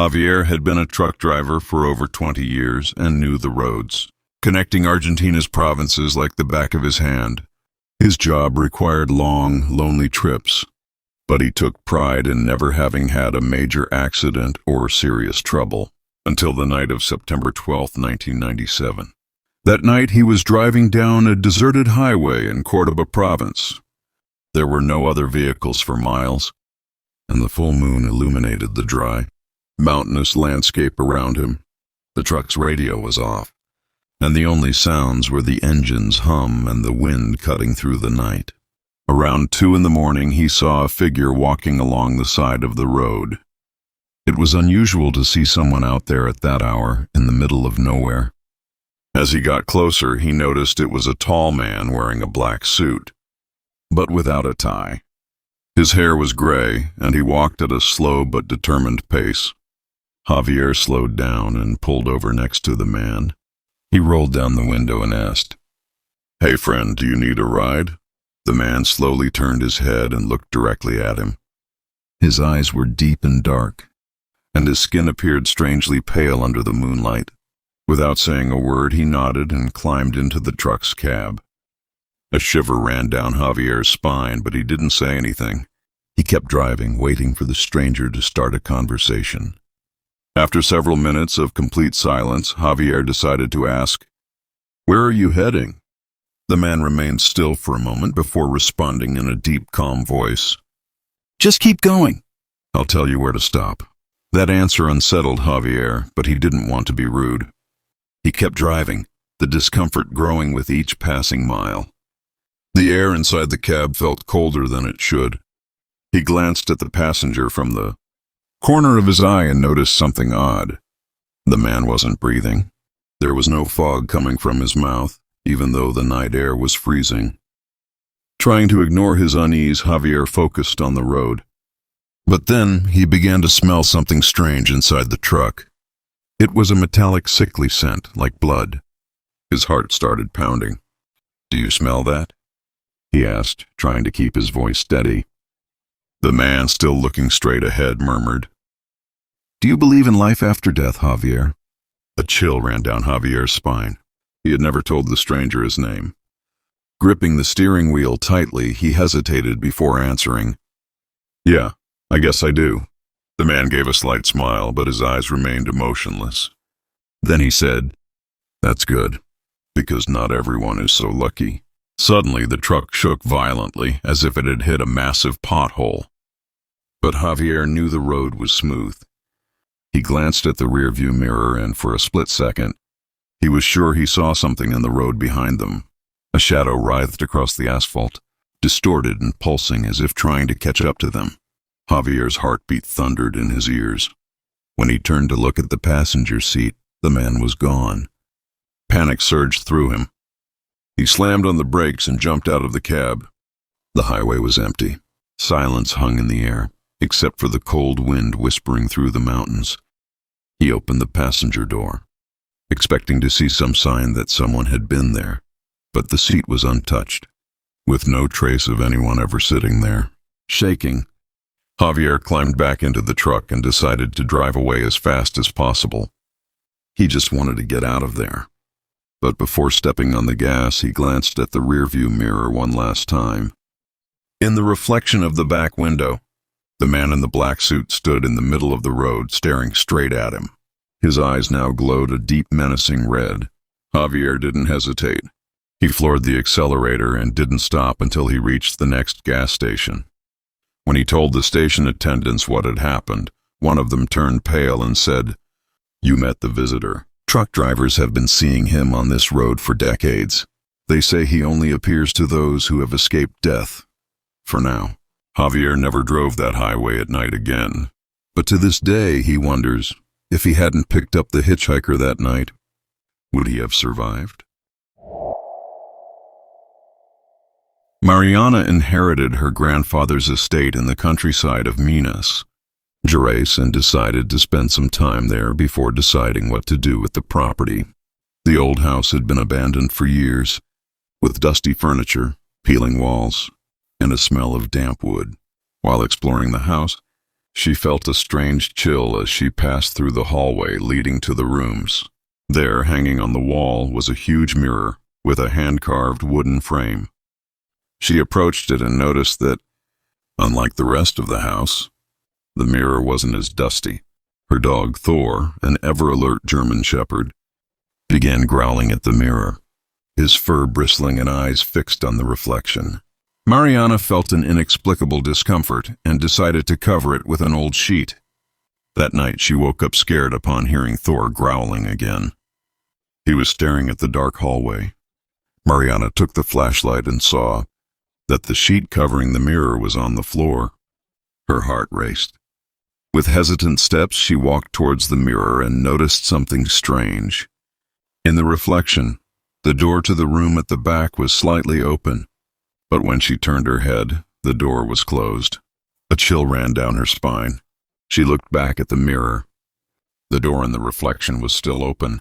Javier had been a truck driver for over 20 years and knew the roads, connecting Argentina's provinces like the back of his hand. His job required long, lonely trips, but he took pride in never having had a major accident or serious trouble until the night of September 12, 1997. That night he was driving down a deserted highway in Córdoba province. There were no other vehicles for miles, and the full moon illuminated the dry, mountainous landscape around him. The truck's radio was off, and the only sounds were the engine's hum and the wind cutting through the night. Around 2 in the morning, he saw a figure walking along the side of the road. It was unusual to see someone out there at that hour, in the middle of nowhere. As he got closer, he noticed it was a tall man wearing a black suit, but without a tie. His hair was gray, and he walked at a slow but determined pace. Javier slowed down and pulled over next to the man. He rolled down the window and asked, "Hey friend, do you need a ride?" The man slowly turned his head and looked directly at him. His eyes were deep and dark, and his skin appeared strangely pale under the moonlight. Without saying a word, he nodded and climbed into the truck's cab. A shiver ran down Javier's spine, but he didn't say anything. He kept driving, waiting for the stranger to start a conversation. After several minutes of complete silence, Javier decided to ask, "Where are you heading?" The man remained still for a moment before responding in a deep, calm voice, "Just keep going. I'll tell you where to stop." That answer unsettled Javier, but he didn't want to be rude. He kept driving, the discomfort growing with each passing mile. The air inside the cab felt colder than it should. He glanced at the passenger from the corner of his eye and noticed something odd. The man wasn't breathing. There was no fog coming from his mouth, even though the night air was freezing. Trying to ignore his unease, Javier focused on the road. But then he began to smell something strange inside the truck. It was a metallic, sickly scent, like blood. His heart started pounding. "Do you smell that?" he asked, trying to keep his voice steady. The man, still looking straight ahead, murmured, "Do you believe in life after death, Javier?" A chill ran down Javier's spine. He had never told the stranger his name. Gripping the steering wheel tightly, he hesitated before answering, "Yeah, I guess I do." The man gave a slight smile, but his eyes remained emotionless. Then he said, "That's good, because not everyone is so lucky." Suddenly, the truck shook violently, as if it had hit a massive pothole. But Javier knew the road was smooth. He glanced at the rearview mirror, and for a split second, he was sure he saw something in the road behind them. A shadow writhed across the asphalt, distorted and pulsing as if trying to catch up to them. Javier's heartbeat thundered in his ears. When he turned to look at the passenger seat, the man was gone. Panic surged through him. He slammed on the brakes and jumped out of the cab. The highway was empty. Silence hung in the air, except for the cold wind whispering through the mountains. He opened the passenger door, expecting to see some sign that someone had been there, but the seat was untouched, with no trace of anyone ever sitting there. Shaking, Javier climbed back into the truck and decided to drive away as fast as possible. He just wanted to get out of there. But before stepping on the gas, he glanced at the rearview mirror one last time. In the reflection of the back window, the man in the black suit stood in the middle of the road, staring straight at him. His eyes now glowed a deep, menacing red. Javier didn't hesitate. He floored the accelerator and didn't stop until he reached the next gas station. When he told the station attendants what had happened, one of them turned pale and said, "You met the visitor. Truck drivers have been seeing him on this road for decades. They say he only appears to those who have escaped death. For now." Javier never drove that highway at night again, but to this day he wonders, if he hadn't picked up the hitchhiker that night, would he have survived? Mariana inherited her grandfather's estate in the countryside of Minas Gerais and decided to spend some time there before deciding what to do with the property. The old house had been abandoned for years, with dusty furniture, peeling walls, and a smell of damp wood. While exploring the house, She felt a strange chill as she passed through the hallway leading to the rooms. There, hanging on the wall, was a huge mirror with a hand-carved wooden frame. She approached it and noticed that, unlike the rest of the house, the mirror wasn't as dusty. Her dog, Thor, an ever-alert German shepherd, began growling at the mirror, his fur bristling and eyes fixed on the reflection. Mariana felt an inexplicable discomfort and decided to cover it with an old sheet. That night she woke up scared upon hearing Thor growling again. He was staring at the dark hallway. Mariana took the flashlight and saw that the sheet covering the mirror was on the floor. Her heart raced. With hesitant steps, she walked towards the mirror and noticed something strange. In the reflection, the door to the room at the back was slightly open, but when she turned her head, the door was closed. A chill ran down her spine. She looked back at the mirror. The door in the reflection was still open.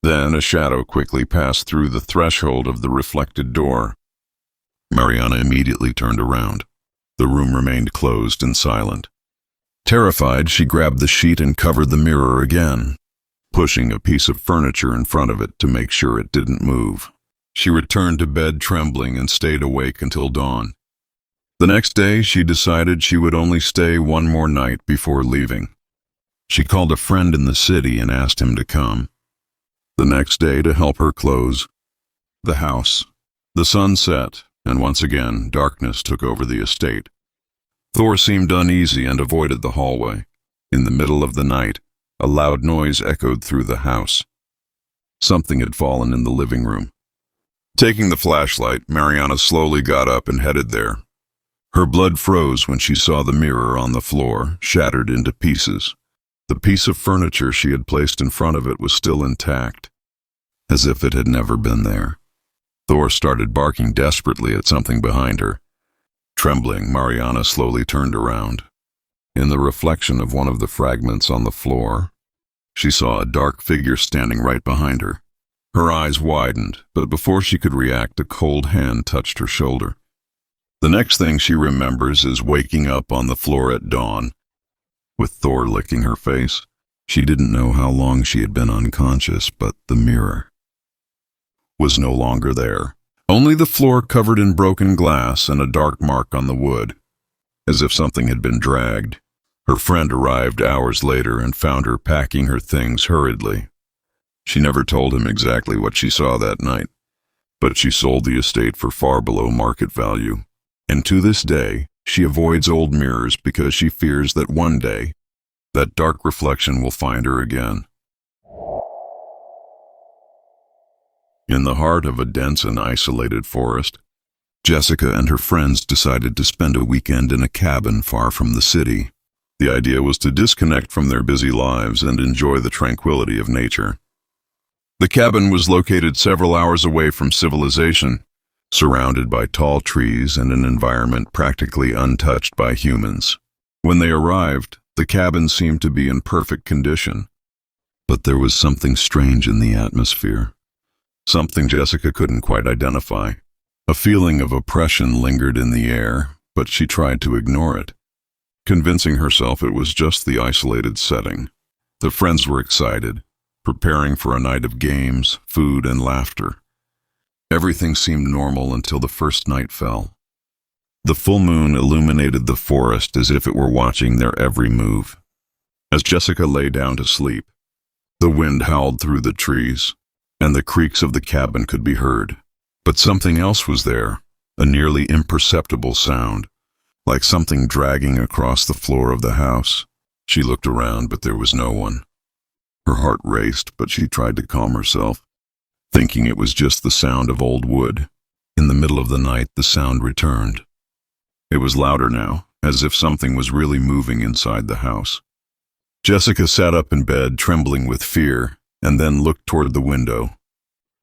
Then a shadow quickly passed through the threshold of the reflected door. Mariana immediately turned around. The room remained closed and silent. Terrified, she grabbed the sheet and covered the mirror again, pushing a piece of furniture in front of it to make sure it didn't move. She returned to bed trembling and stayed awake until dawn. The next day, she decided she would only stay one more night before leaving. She called a friend in the city and asked him to come the next day to help her close the house. The sun set, and once again, darkness took over the estate. Thor seemed uneasy and avoided the hallway. In the middle of the night, a loud noise echoed through the house. Something had fallen in the living room. Taking the flashlight, Mariana slowly got up and headed there. Her blood froze when she saw the mirror on the floor, shattered into pieces. The piece of furniture she had placed in front of it was still intact, as if it had never been there. Thor started barking desperately at something behind her. Trembling, Mariana slowly turned around. In the reflection of one of the fragments on the floor, she saw a dark figure standing right behind her. Her eyes widened, but before she could react, a cold hand touched her shoulder. The next thing she remembers is waking up on the floor at dawn, with Thor licking her face. She didn't know how long she had been unconscious, but the mirror was no longer there. Only the floor covered in broken glass and a dark mark on the wood, as if something had been dragged. Her friend arrived hours later and found her packing her things hurriedly. She never told him exactly what she saw that night, but she sold the estate for far below market value. And to this day, she avoids old mirrors because she fears that one day, that dark reflection will find her again. In the heart of a dense and isolated forest, Jessica and her friends decided to spend a weekend in a cabin far from the city. The idea was to disconnect from their busy lives and enjoy the tranquility of nature. The cabin was located several hours away from civilization, surrounded by tall trees and an environment practically untouched by humans. When they arrived, the cabin seemed to be in perfect condition, but there was something strange in the atmosphere. Something Jessica couldn't quite identify. A feeling of oppression lingered in the air, but she tried to ignore it, convincing herself it was just the isolated setting. The friends were excited, preparing for a night of games, food, and laughter. Everything seemed normal until the first night fell. The full moon illuminated the forest as if it were watching their every move. As Jessica lay down to sleep, the wind howled through the trees, and the creaks of the cabin could be heard. But something else was there, a nearly imperceptible sound, like something dragging across the floor of the house. She looked around, but there was no one. Her heart raced, but she tried to calm herself, thinking it was just the sound of old wood. In the middle of the night, the sound returned. It was louder now, as if something was really moving inside the house. Jessica sat up in bed, trembling with fear, and then looked toward the window.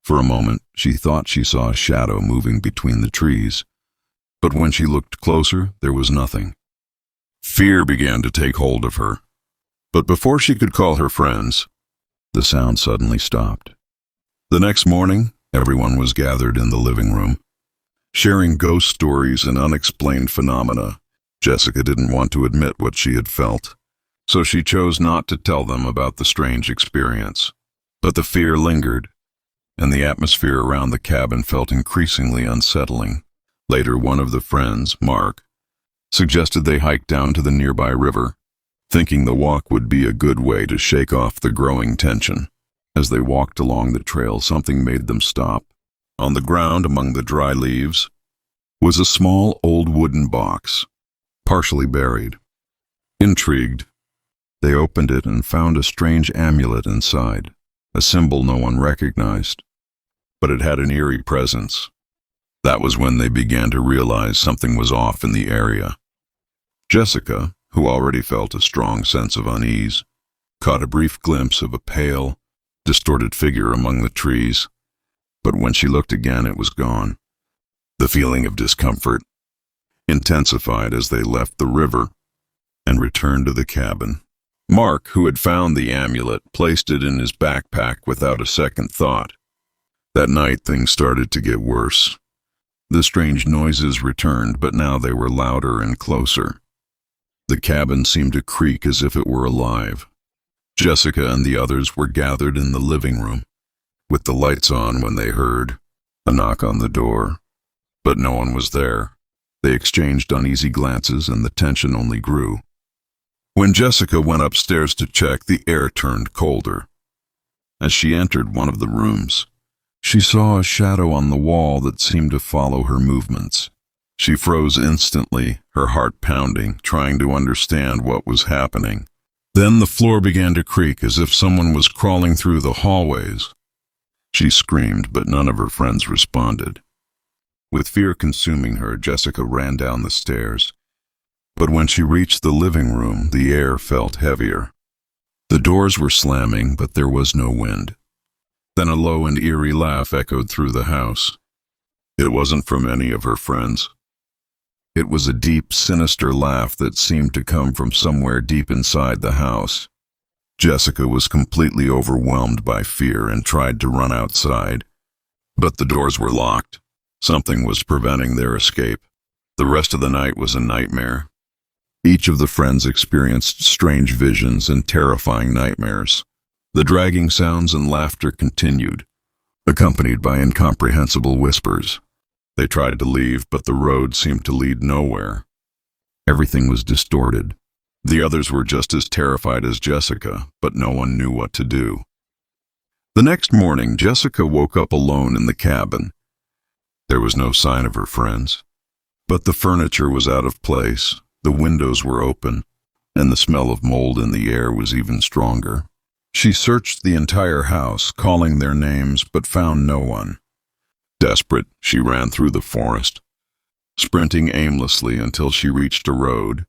For a moment, she thought she saw a shadow moving between the trees, but when she looked closer, there was nothing. Fear began to take hold of her, but before she could call her friends, the sound suddenly stopped. The next morning, everyone was gathered in the living room, sharing ghost stories and unexplained phenomena. Jessica didn't want to admit what she had felt, so she chose not to tell them about the strange experience. But the fear lingered, and the atmosphere around the cabin felt increasingly unsettling. Later, one of the friends, Mark, suggested they hike down to the nearby river, thinking the walk would be a good way to shake off the growing tension. As they walked along the trail, something made them stop. On the ground, among the dry leaves, was a small old wooden box, partially buried. Intrigued, they opened it and found a strange amulet inside, a symbol no one recognized, but it had an eerie presence. That was when they began to realize something was off in the area. Jessica, who already felt a strong sense of unease, caught a brief glimpse of a pale, distorted figure among the trees, but when she looked again, it was gone. The feeling of discomfort intensified as they left the river and returned to the cabin. Mark, who had found the amulet, placed it in his backpack without a second thought. That night, things started to get worse. The strange noises returned, but now they were louder and closer. The cabin seemed to creak as if it were alive. Jessica and the others were gathered in the living room, with the lights on when they heard a knock on the door, but no one was there. They exchanged uneasy glances and the tension only grew. When Jessica went upstairs to check, the air turned colder. As she entered one of the rooms, she saw a shadow on the wall that seemed to follow her movements. She froze instantly, her heart pounding, trying to understand what was happening. Then the floor began to creak as if someone was crawling through the hallways. She screamed, but none of her friends responded. With fear consuming her, Jessica ran down the stairs. But when she reached the living room, the air felt heavier. The doors were slamming, but there was no wind. Then a low and eerie laugh echoed through the house. It wasn't from any of her friends. It was a deep, sinister laugh that seemed to come from somewhere deep inside the house. Jessica was completely overwhelmed by fear and tried to run outside, but the doors were locked. Something was preventing their escape. The rest of the night was a nightmare. Each of the friends experienced strange visions and terrifying nightmares. The dragging sounds and laughter continued, accompanied by incomprehensible whispers. They tried to leave, but the road seemed to lead nowhere. Everything was distorted. The others were just as terrified as Jessica, but no one knew what to do. The next morning, Jessica woke up alone in the cabin. There was no sign of her friends, but the furniture was out of place, the windows were open, and the smell of mold in the air was even stronger. She searched the entire house, calling their names, but found no one. Desperate, she ran through the forest, sprinting aimlessly until she reached a road,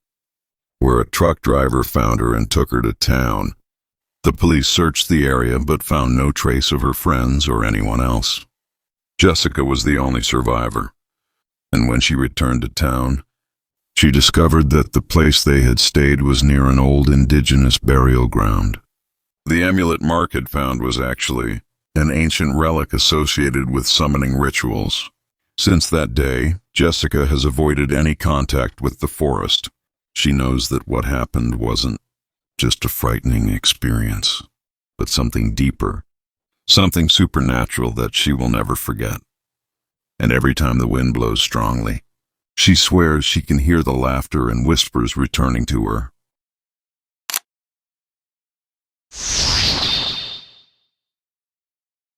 where a truck driver found her and took her to town. The police searched the area but found no trace of her friends or anyone else. Jessica was the only survivor, and when she returned to town, she discovered that the place they had stayed was near an old indigenous burial ground. The amulet Mark had found was actually an ancient relic associated with summoning rituals. Since that day, Jessica has avoided any contact with the forest. She knows that what happened wasn't just a frightening experience, but something deeper, something supernatural that she will never forget. And every time the wind blows strongly, she swears she can hear the laughter and whispers returning to her.